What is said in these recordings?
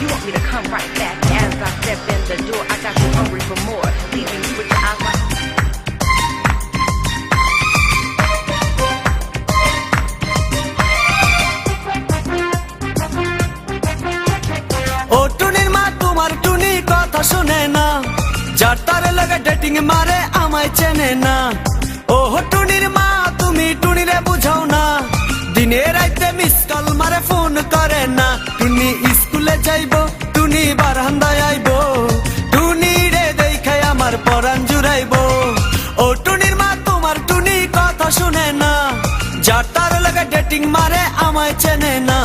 you want me to come right back. As I step in the door, I got you hungry for more, leaving you with your eyes like. ও টুনির মা তোমার টুনি কথা শুনে না, যার তারে লাগে ডেটিং মারে আমায় চেনে না। ও টুনির মা তুমি টুনিরে বুঝাও না, দিনে রাইতে মিস কল মারে ফোন করে না। টুনি স্কুলে যাইবো, টুনি বারান্দায় আইবো, টুনি রে দেখাই আমার পরাণ জুড়াইবো। ও টুনির মা তোমার টুনি কথা শুনে না, যার তারে লাগে ডেটিং মারে আমায় চেনে না।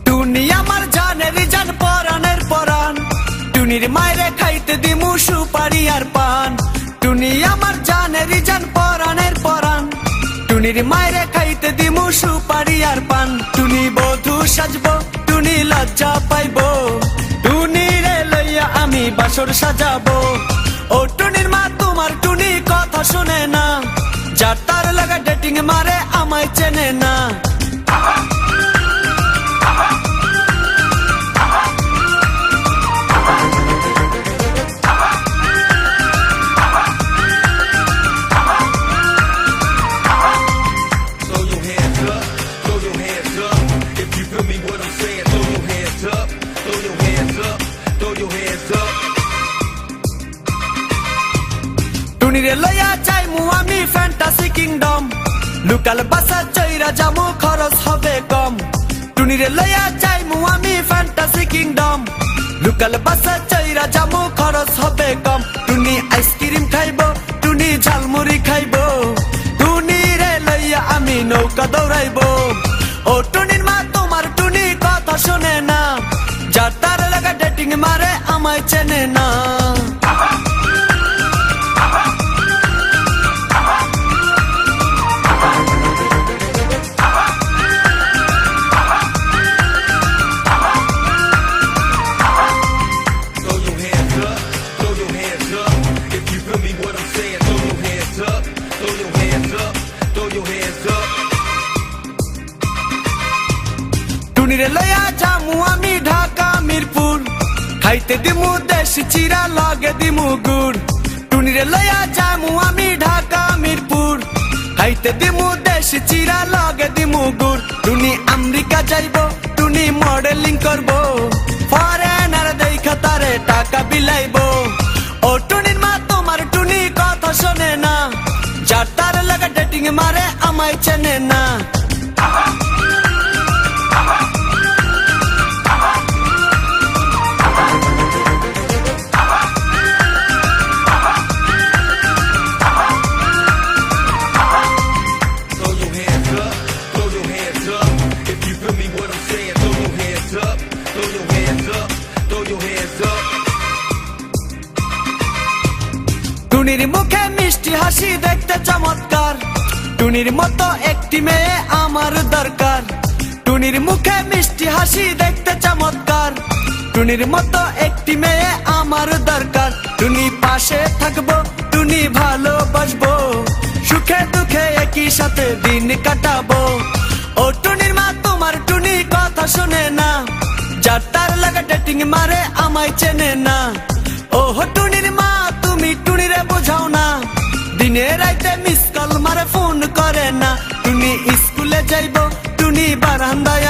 টুনি আমার জানের জান পরানের পরান, টুনির মায়েরে খাইতে দিমু সুপারি আর পান। টুনি আমার জানের জান পরানের পরান, টুনির মায়েরে খাইতে দিমু সুপারি আর পান। টুনি বধূ সাজবো, টুনি লজ্জা পাইবো, টুনি রে লইয়া আমি বাসর সাজাবো। ও টুনির মা তোমার টুনি কথা শুনে না, যার তার লাগা ডেটিং মারে আমায় চেনে না। টুনিরে লইয়া যাইমু আমি ফ্যান্টাসি কিংডম, লোকাল বাসা চইরা যামু খরচ হবে কম। টুনিরে লইয়া যাইমু আমি ফ্যান্টাসি কিংডম, লোকাল বাসা চইরা যামু খরচ হবে কম। টুনি আইসক্রিম খাইবো, টুনি ঝালমুড়ি খাইবো, টুনি রে লইয়া আমি নৌকা দৌড়াইবো। ও টুনির মা তোমার টুনি কথা শুনে না, যার তার লাগা ডেটিং মারে আমায় চেনে না। টুনিরে লইয়া যামু আমি ঢাকা মিরপুর, খাইতে দিমু দেশি চিরা লগে দিমু গুড়। টুনিরে লইয়া যামু আমি ঢাকা মিরপুর, খাইতে দিমু দেশি চিরা লগে দিমু গুড়। টুনি আমেরিকা যাইবো, টুনি মডেলিং করবো, ফরেনার দেখা তারে টাকা বিলাইবো। ও টুনির মা তোমার টুনি কথা শোনে না, যার তার লাগা ডেটিং মারে আমায় চেনে না। টুনির মুখে মিষ্টি হাসি দেখতে চমৎকার, টুনির মতো একটি মেয়ে আমার দরকার। টুনির মুখে মিষ্টি হাসি দেখতে চমৎকার, টুনির মতো একটি মেয়ে আমার দরকার। টুনি পাশে থাকবো, টুনি ভালোবাসবো, সুখে দুঃখে একই সাথে দিন কাটাবো। ও টুনির মা তোমার টুনি কথা শুনে না, যার তার লাগা ডেটিং মারে আমায় চেনে না। ও টুনির মা তুমি টুনিরে বুঝাও না, দিনে রাইতে মিস কল মারে ফোন করে না। টুনি স্কুলে যাইবো, টুনি বারান্দায়